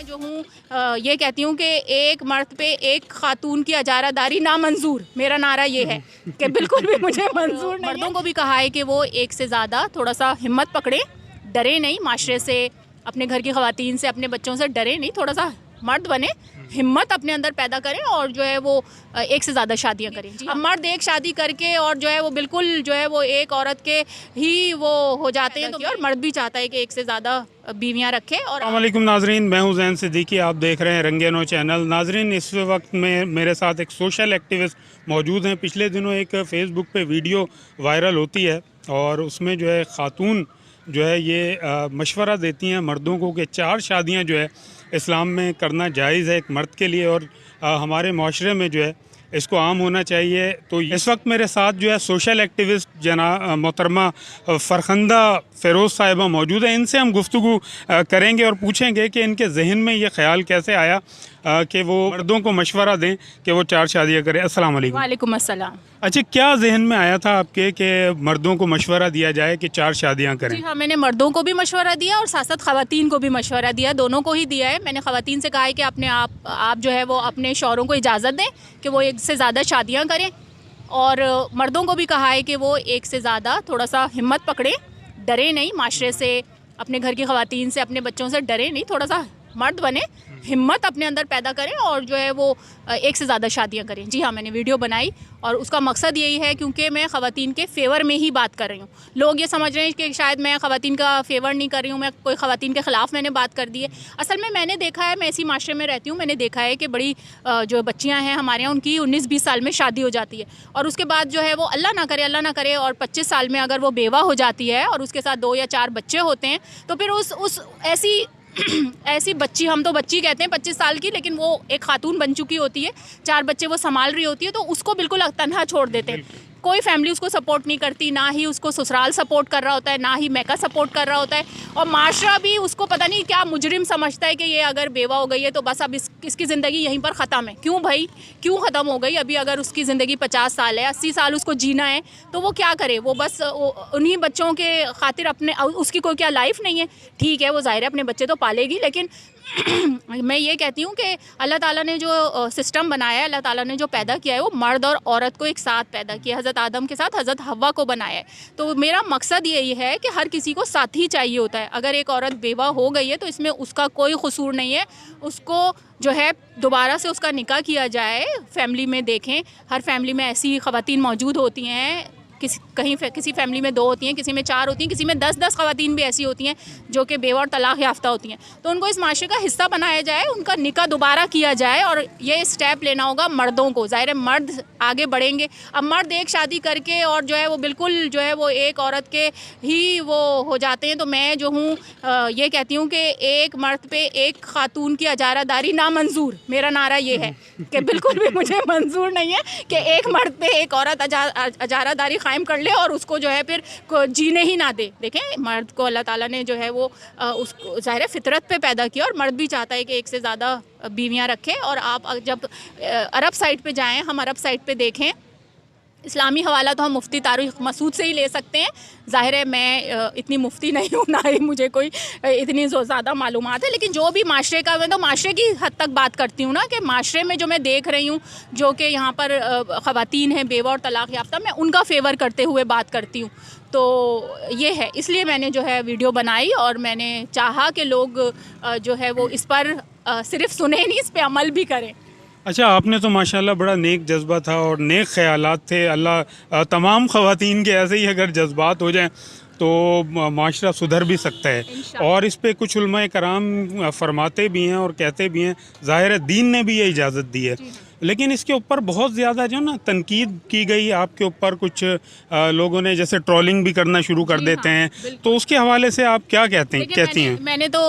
जो हूँ ये कहती हूँ कि एक मर्द पे एक खातून की अजारादारी नामंजूर, मेरा नारा ये है कि बिल्कुल भी मुझे मंजूर नहीं। मर्दों को भी कहा है कि वो एक से ज़्यादा थोड़ा सा हिम्मत पकड़े, डरे नहीं माशरे से, अपने घर की ख़वातीन से, अपने बच्चों से डरे नहीं, थोड़ा सा मर्द बने, हिम्मत अपने अंदर पैदा करें और जो है वो एक से ज़्यादा शादियां करें। अब मर्द एक शादी करके और जो है वो बिल्कुल जो है वो एक औरत के ही वो हो जाते हैं, तो और मर्द भी चाहता है कि एक से ज़्यादा बीवियां रखे। और अस्सलामुअलैकुम नाजरीन, मैं हूं ज़ैन सिद्दीकी, आप देख रहे हैं रंगे-नो चैनल। नाजरीन, इस वक्त में मेरे साथ एक सोशल एक्टिविस्ट मौजूद हैं। पिछले दिनों एक फ़ेसबुक पे वीडियो वायरल होती है और उसमें जो है ख़ातून जो है ये मशवरा देती हैं मर्दों को कि 4 शादियां जो है इस्लाम में करना जायज़ है एक मर्द के लिए और हमारे माशरे में जो है इसको आम होना चाहिए। तो इस वक्त मेरे साथ जो है सोशल एक्टिविस्ट मोहतरमा फ़रखंदा फ़िरोज़ साहिबा मौजूद है। इनसे हम गुफ्तगू करेंगे और पूछेंगे कि इनके जहन में ये ख्याल कैसे आया कि वो मर्दों को मशवरा दें कि वो 4 शादियाँ करें। अस्सलाम वालेकुम। वालेकुम अस्सलाम। अच्छा, क्या जहन में आया था आपके कि मर्दों को मशवरा दिया जाए कि 4 शादियाँ करें? जी हाँ, मैंने मर्दों को भी मशवरा दिया और साथ साथ ख़वातीन को भी मशवरा दिया, दोनों को ही दिया है। मैंने ख़वातीन से कहा है कि अपने आप जो है वो अपने शौहरों को इजाज़त दें कि वो एक से ज़्यादा शादियाँ करें, और मर्दों को भी कहा है कि वो एक से ज़्यादा थोड़ा सा हिम्मत पकड़ें, डरे नहीं माशरे से, अपने घर की ख़वातीन से, अपने बच्चों से डरे नहीं, थोड़ा सा मर्द बने, हिम्मत अपने अंदर पैदा करें और जो है वो एक से ज़्यादा शादियां करें। जी हाँ, मैंने वीडियो बनाई और उसका मकसद यही है क्योंकि मैं ख़वातीन के फ़ेवर में ही बात कर रही हूँ। लोग ये समझ रहे हैं कि शायद मैं ख़वातीन का फ़ेवर नहीं कर रही हूँ, मैं कोई ख़वातीन के ख़िलाफ़ मैंने बात कर दी है। असल में मैंने देखा है, मैं इसी माशरे में रहती हूँ, मैंने देखा है कि बड़ी जो बच्चियाँ हैं हमारे यहाँ, उनकी 19-20 साल में शादी हो जाती है और उसके बाद जो है वो अल्लाह ना करे और 25 साल में अगर वो बेवा हो जाती है और उसके साथ 2 या 4 बच्चे होते हैं, तो फिर उस ऐसी बच्ची, हम तो बच्ची कहते हैं 25 साल की, लेकिन वो एक खातून बन चुकी होती है, 4 बच्चे वो संभाल रही होती है, तो उसको बिल्कुल तन्हा छोड़ देते हैं। कोई फैमिली उसको सपोर्ट नहीं करती, ना ही उसको ससुराल सपोर्ट कर रहा होता है, ना ही मैका सपोर्ट कर रहा होता है, और माशरा भी उसको पता नहीं क्या मुजरिम समझता है कि ये अगर बेवा हो गई है तो बस अब इसकी ज़िंदगी यहीं पर ख़त्म है। क्यों भाई, क्यों ख़त्म हो गई? अभी अगर उसकी ज़िंदगी 50 साल है, 80 साल उसको जीना है, तो वो क्या करे? वो बस उन्हीं बच्चों के खातिर अपने, उसकी कोई क्या लाइफ नहीं है? ठीक है, वो ज़ाहिर है अपने बच्चे तो पालेगी, लेकिन मैं ये कहती हूँ कि अल्लाह ताला ने जो सिस्टम बनाया है, अल्लाह ताला ने जो पैदा किया है, वो मर्द और औरत को एक साथ पैदा किया। हज़रत आदम के साथ हज़रत हव्वा को बनाया है। तो मेरा मकसद यही है कि हर किसी को साथी चाहिए होता है। अगर एक औरत बेवा हो गई है तो इसमें उसका कोई कसूर नहीं है, उसको जो है दोबारा से उसका निकाह किया जाए। फैमिली में देखें, हर फैमिली में ऐसी ख़वातीन मौजूद होती हैं, किसी फैमिली में 2 होती हैं, किसी में 4 होती हैं, किसी में 10-10 ख़वातीन भी ऐसी होती हैं जो कि बेवा और तलाक़ याफ्ता होती हैं। तो उनको इस माशरे का हिस्सा बनाया जाए, उनका निकाह दोबारा किया जाए, और ये स्टेप लेना होगा मर्दों को। ज़ाहिर है मर्द आगे बढ़ेंगे। अब मर्द एक शादी करके और जो है वो बिल्कुल जो है वो एक औरत के ही वो हो जाते हैं। तो मैं जो हूँ ये कहती हूँ कि एक मर्द पे एक खातून की अजारादारी नामंजूर, मेरा नारा ये है कि बिल्कुल भी मुझे मंजूर नहीं है कि एक मर्द पे एक औरत अजारादारी कायम कर ले और उसको जो है फिर जीने ही ना दे। देखें, मर्द को अल्लाह ताला ने जो है वो उसको ज़ाहिर है फितरत पे पैदा किया, और मर्द भी चाहता है कि एक से ज़्यादा बीवियां रखे। और आप जब अरब साइड पे जाएं, हम अरब साइड पे देखें, इस्लामी हवाला तो हम मुफ्ती तारिक मसूद से ही ले सकते हैं। ज़ाहिर है मैं इतनी मुफ्ती नहीं हूँ, ना ही मुझे कोई इतनी ज़्यादा मालूमात है, लेकिन जो भी माशरे का, मैं तो माशरे की हद तक बात करती हूँ ना, कि माशरे में जो मैं देख रही हूँ, जो कि यहाँ पर ख़वातीन हैं बेवा और तलाक़ याफ्ता, मैं उनका फ़ेवर करते हुए बात करती हूँ। तो ये है, इसलिए मैंने जो है वीडियो बनाई और मैंने चाहा कि लोग जो है वो इस पर सिर्फ सुने नहीं, इस पर अमल भी करें। अच्छा, आपने तो माशाल्लाह बड़ा नेक जज्बा था और नेक ख्यालात थे। अल्लाह तमाम ख़वातीन के ऐसे ही अगर जज्बात हो जाएं तो माशरा सुधर भी सकता है। और इस पे कुछ उलमाए कराम फरमाते भी हैं और कहते भी हैं, ज़ाहिर है दीन ने भी ये इजाज़त दी है, लेकिन इसके ऊपर बहुत ज़्यादा जो ना तनकीद की गई आपके ऊपर। कुछ लोगों ने जैसे ट्रोलिंग भी करना शुरू कर देते हैं, तो उसके हवाले से आप क्या कहती हैं? मैंने तो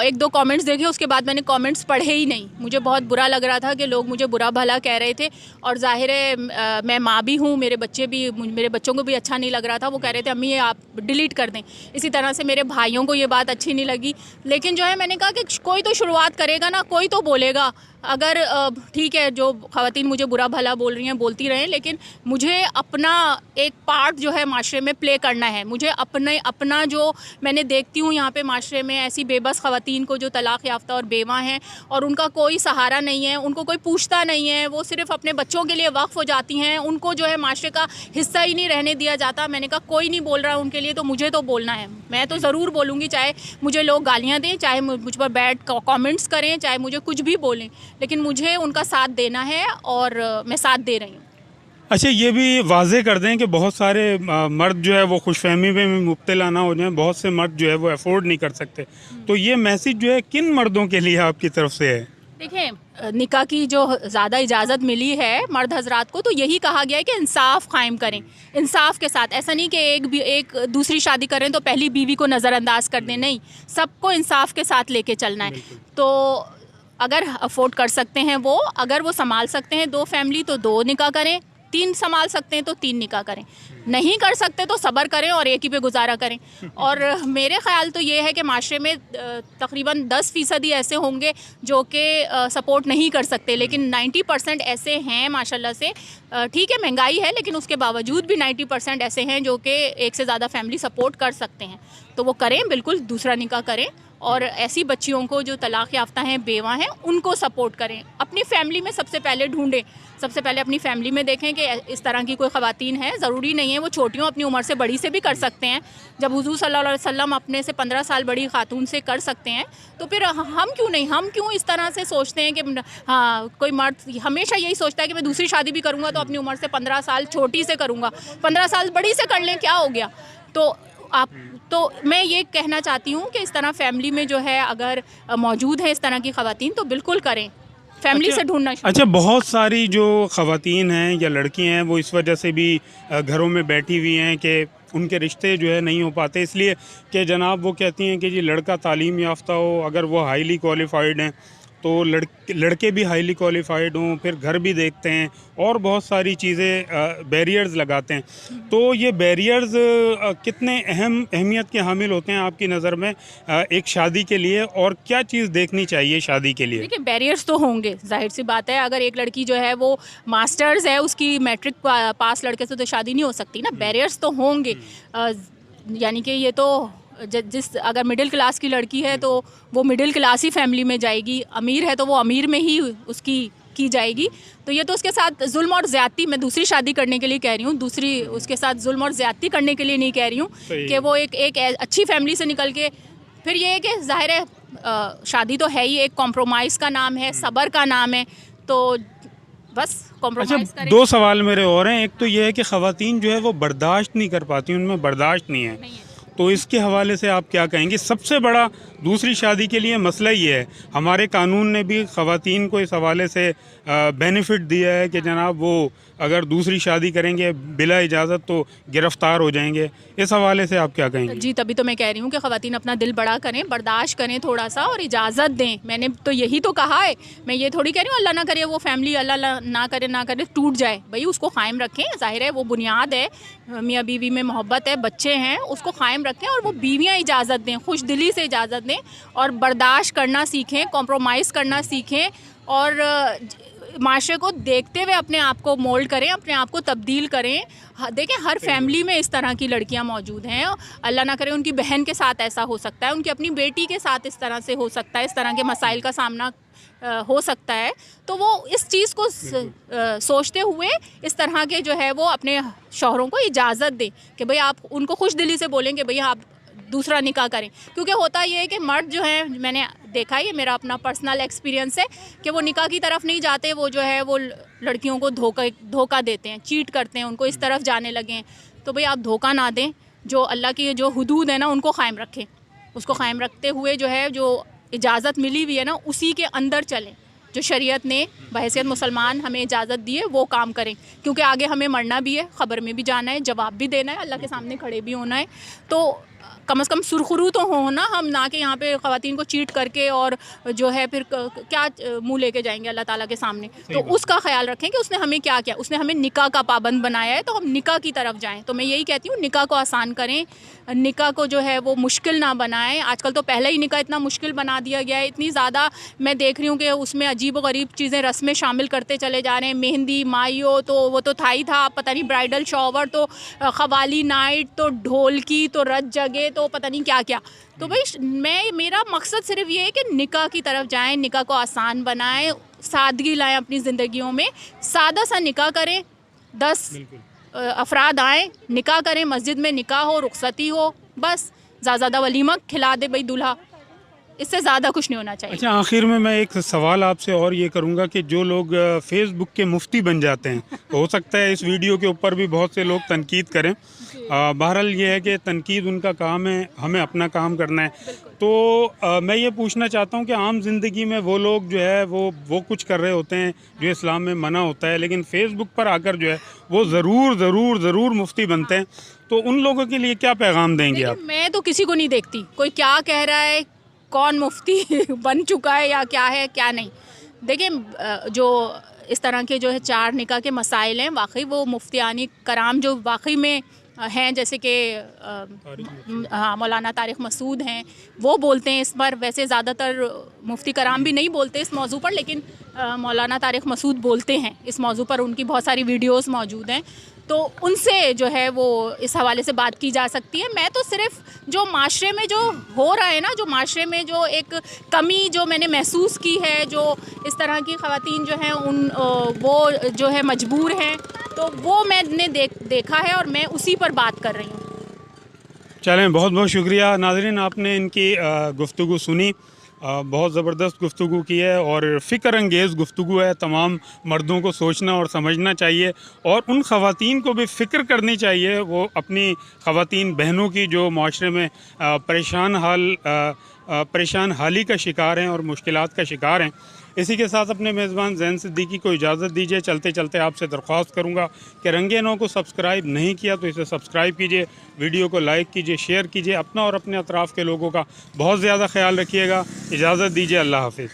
1-2 कमेंट्स देखे, उसके बाद मैंने कमेंट्स पढ़े ही नहीं। मुझे बहुत बुरा लग रहा था कि लोग मुझे बुरा भला कह रहे थे, और ज़ाहिर है मैं माँ भी हूँ, मेरे बच्चों को भी अच्छा नहीं लग रहा था। वो कह रहे थे अम्मी ये आप डिलीट कर दें। इसी तरह से मेरे भाइयों को ये बात अच्छी नहीं लगी, लेकिन जो है मैंने कहा कि कोई तो शुरुआत करेगा ना, कोई तो बोलेगा। अगर ठीक है, जो ख़वातीन मुझे बुरा भला बोल रही हैं बोलती रहें, लेकिन मुझे अपना एक पार्ट जो है माशरे में प्ले करना है। मुझे अपना जो मैंने देखती हूँ यहाँ पे माशरे में ऐसी बेबस ख़वातीन को जो तलाक़ याफ्ता और बेवा हैं और उनका कोई सहारा नहीं है, उनको कोई पूछता नहीं है, वो सिर्फ़ अपने बच्चों के लिए वक्फ़ हो जाती हैं, उनको जो है माशरे का हिस्सा ही नहीं रहने दिया जाता। मैंने कहा कोई नहीं बोल रहा उनके लिए, तो मुझे तो बोलना है। मैं तो ज़रूर बोलूँगी, चाहे मुझे लोग गालियाँ दें, चाहे मुझ पर बैड कमेंट्स करें, चाहे मुझे कुछ भी बोलें, लेकिन मुझे उनका साथ देना है और मैं साथ दे रही हूँ। अच्छा, ये भी वाज़े कर दें कि बहुत सारे मर्द जो है वो खुशफहमी में मुब्तला ना हो जाएं, बहुत से मर्द जो है वो अफोर्ड नहीं कर सकते, तो ये मैसेज जो है किन मर्दों के लिए आपकी तरफ से है? देखिए, निकाह की जो ज़्यादा इजाज़त मिली है मर्द हजरात को, तो यही कहा गया है कि इंसाफ कायम करें, इंसाफ के साथ। ऐसा नहीं कि एक दूसरी शादी करें तो पहली बीवी को नज़रअंदाज कर दें, नहीं, सबको इंसाफ के साथ लेके चलना है। तो अगर अफोर्ड कर सकते हैं वो, अगर वो संभाल सकते हैं 2 फैमिली तो 2 निकाह करें, 3 संभाल सकते हैं तो 3 निकाह करें, नहीं कर सकते तो सब्र करें और एक ही पे गुजारा करें। और मेरे ख्याल तो ये है कि माशरे में तकरीबन 10% ऐसे होंगे जो कि सपोर्ट नहीं कर सकते, लेकिन 90% ऐसे हैं माशाल्लाह से। ठीक है, महंगाई है, लेकिन उसके बावजूद भी 90% ऐसे हैं जो कि एक से ज़्यादा फैमिली सपोर्ट कर सकते हैं। तो वो करें, बिल्कुल दूसरा निकाह करें, और ऐसी बच्चियों को जो तलाक़ याफ्ता हैं, बेवा हैं, उनको सपोर्ट करें। अपनी फैमिली में सबसे पहले ढूंढें, सबसे पहले अपनी फैमिली में देखें कि इस तरह की कोई ख़वातीन है। ज़रूरी नहीं है वो छोटियों, अपनी उम्र से बड़ी से भी कर सकते हैं। जब हुज़ूर सल्लल्लाहु अलैहि वसल्लम अपने से 15 साल बड़ी खातून से कर सकते हैं, तो फिर हम क्यों नहीं? हम क्यों इस तरह से सोचते हैं कि हाँ, कोई मर्द हमेशा यही सोचता है कि मैं दूसरी शादी भी करूँगा तो अपनी उम्र से 15 साल छोटी से करूँगा, 15 साल बड़ी से कर लें, क्या हो गया? तो मैं ये कहना चाहती हूँ कि इस तरह फैमिली में जो है अगर मौजूद है इस तरह की ख़वातीन, तो बिल्कुल करें, फैमिली से ढूंढना। अच्छा, बहुत सारी जो ख़वातीन हैं या लड़कियां हैं वो इस वजह से भी घरों में बैठी हुई हैं कि उनके रिश्ते जो है नहीं हो पाते, इसलिए कि जनाब वो कहती हैं कि जी लड़का तालीम याफ्ता हो, अगर वो हाईली क्वालिफाइड हैं तो लड़के भी हाईली क्वालिफाइड हों, फिर घर भी देखते हैं और बहुत सारी चीज़ें बैरियर्स लगाते हैं। तो ये बैरियर्स कितने अहमियत के हामिल होते हैं आपकी नज़र में एक शादी के लिए, और क्या चीज़ देखनी चाहिए शादी के लिए? देखिए, बैरियर्स तो होंगे, जाहिर सी बात है। अगर एक लड़की जो है वो मास्टर्स है, उसकी मैट्रिक पास लड़के से तो शादी नहीं हो सकती ना, बैरियर्स तो होंगे। यानी कि ये तो जिस अगर मिडिल क्लास की लड़की है तो वो मिडिल क्लास ही फैमिली में जाएगी, अमीर है तो वो अमीर में ही उसकी की जाएगी। तो ये तो उसके साथ जुल्म और ज़्यादती, मैं दूसरी शादी करने के लिए कह रही हूँ, दूसरी उसके साथ जुल्म और ज़्यादती करने के लिए नहीं कह रही हूँ कि वो एक अच्छी फैमिली से निकल के फिर ये है कि ज़ाहिर है शादी तो है ही, एक कॉम्प्रोमाइज़ का नाम है, सब्र का नाम है, तो बस कॉम्प्रोमाइज़ करें। 2 सवाल मेरे और हैं। एक तो ये है कि ख़वातीन जो है वो बर्दाश्त नहीं कर पाती, उनमें बर्दाश्त नहीं है, तो इसके हवाले से आप क्या कहेंगे? सबसे बड़ा दूसरी शादी के लिए मसला ये है, हमारे कानून ने भी ख़वातीन को इस हवाले से बेनिफिट दिया है कि जनाब वो अगर दूसरी शादी करेंगे बिला इजाज़त तो गिरफ़्तार हो जाएंगे। इस हवाले से आप क्या कहेंगे? जी, तभी तो मैं कह रही हूँ कि ख़वातीन अपना दिल बड़ा करें, बर्दाश्त करें थोड़ा सा और इजाज़त दें। मैंने तो यही तो कहा है, मैं ये थोड़ी कह रही हूँ अल्लाह ना करे वो फैमिली, अल्लाह ना करे टूट जाए। भाई उसको कायम रखें, ज़ाहिर है वो बुनियाद है, मियाँ बीवी में मोहब्बत है, बच्चे हैं, उसको कायम रखें और वो बीवियाँ इजाज़त दें, खुश दिली से इजाज़त दें और बर्दाश्त करना सीखें, कॉम्प्रोमाइज़ करना सीखें और माशरे को देखते हुए अपने आप को मोल्ड करें, अपने आप को तब्दील करें। देखें, हर फैमिली में इस तरह की लड़कियां मौजूद हैं। अल्लाह ना करे उनकी बहन के साथ ऐसा हो सकता है, उनकी अपनी बेटी के साथ इस तरह से हो सकता है, इस तरह के मसाइल का सामना हो सकता है। तो वो इस चीज़ को सोचते हुए इस तरह के जो है वो अपने शौहरों को इजाज़त दें कि भाई आप उनको खुश दिली से बोलें कि भाई आप दूसरा निकाह करें। क्योंकि होता ये है कि मर्द जो है, मैंने देखा है, ये मेरा अपना पर्सनल एक्सपीरियंस है कि वो निकाह की तरफ नहीं जाते, वो जो है वो लड़कियों को धोखा देते हैं, चीट करते हैं, उनको इस तरफ जाने लगे हैं। तो भाई आप धोखा ना दें, जो अल्लाह की जो हुदूद है ना उनको कायम रखें, उसको कायम रखते हुए जो है जो इजाज़त मिली हुई है ना उसी के अंदर चलें। जो शरीयत ने बहैसियत मुसलमान हमें इजाज़त दी है वो काम करें, क्योंकि आगे हमें मरना भी है, ख़बर में भी जाना है, जवाब भी देना है, अल्लाह के सामने खड़े भी होना है। तो कम से कम सुरखरू तो हो ना हम, ना कि यहाँ पे ख़वातीन को चीट करके और जो है फिर क्या मुंह लेके जाएंगे अल्लाह ताला के सामने। तो उसका ख्याल रखें कि उसने हमें क्या किया, उसने हमें निकाह का पाबंद बनाया है, तो हम निकाह की तरफ जाएं। तो मैं यही कहती हूँ, निकाह को आसान करें, निकाह को जो है वो मुश्किल ना बनाएं। आजकल तो पहले ही निकाह इतना मुश्किल बना दिया गया है, इतनी ज़्यादा मैं देख रही हूँ कि उसमें अजीब-व-गरीब चीज़ें रस्म में शामिल करते चले जा रहे हैं। मेहंदी, माइयो तो वो तो था ही था, पता नहीं ब्राइडल शॉवर तो क़वाली नाइट तो ढोलकी तो रत जगह तो पता नहीं क्या-क्या। तो भाई मेरा मकसद सिर्फ ये है कि निकाह की तरफ जाएं, निकाह को आसान बनाएं, सादगी लाएं अपनी ज़िंदगियों में, सादा सा निकाह करें, 10 अफराद आएँ, निकाह करें, मस्जिद में निकाह हो, रुखसती हो, बस ज़्यादा वलीमा खिला दे भाई दूल्हा, इससे ज़्यादा कुछ नहीं होना चाहिए। अच्छा, आखिर में मैं एक सवाल आपसे और ये करूँगा कि जो लोग फेसबुक के मुफ्ती बन जाते हैं, हो सकता है इस वीडियो के ऊपर भी बहुत से लोग तनकीद करें, बहरहाल ये है कि तनकीद उनका काम है, हमें अपना काम करना है। तो मैं ये पूछना चाहता हूँ कि आम ज़िंदगी में वो लोग जो है वो कुछ कर रहे होते हैं जो इस्लाम में मना होता है, लेकिन फ़ेसबुक पर आकर जो है वो ज़रूर मुफ्ती बनते हैं, तो उन लोगों के लिए क्या पैगाम देंगे आप? मैं तो किसी को नहीं देखती कोई क्या कह रहा है, कौन मुफ्ती बन चुका है या क्या है क्या नहीं। देखिए जो इस तरह के जो है 4 निकाह के मसाइल हैं, वाकई वो मुफ्तियानी कराम जो वाकई में हैं, जैसे कि हाँ मौलाना तारिक मसूद हैं, वो बोलते हैं इस पर। वैसे ज़्यादातर मुफ्ती कराम भी नहीं बोलते इस मौजू पर, लेकिन मौलाना तारिक मसूद बोलते हैं इस मौजू पर, उनकी बहुत सारी वीडियोस मौजूद हैं, तो उनसे जो है वो इस हवाले से बात की जा सकती है। मैं तो सिर्फ जो माशरे में जो हो रहा है ना, जो माशरे में जो एक कमी जो मैंने महसूस की है, जो इस तरह की ख़वातीन जो हैं वो जो है मजबूर हैं, तो वो मैंने देखा है और मैं उसी पर बात कर रही हूँ। चलें, बहुत बहुत शुक्रिया नाज़रीन, आपने इनकी गुफ्तगू सुनी, बहुत ज़बरदस्त गुफ्तगू की है और फ़िक्र अंगेज़ गुफ्तगू है। तमाम मर्दों को सोचना और समझना चाहिए और उन ख़वातीन को भी फ़िक्र करनी चाहिए, वो अपनी ख़वातीन बहनों की जो माशरे में परेशान हाली का शिकार हैं और मुश्किलात का शिकार हैं। इसी के साथ अपने मेज़बान ज़ैन सिद्दीकी को इजाज़त दीजिए। चलते चलते आपसे दरख्वास्त करूँगा कि रंगे नौ को सब्सक्राइब नहीं किया तो इसे सब्सक्राइब कीजिए, वीडियो को लाइक कीजिए, शेयर कीजिए, अपना और अपने अतराफ़ के लोगों का बहुत ज़्यादा ख्याल रखिएगा। इजाज़त दीजिए, अल्लाह हाफ़िज़।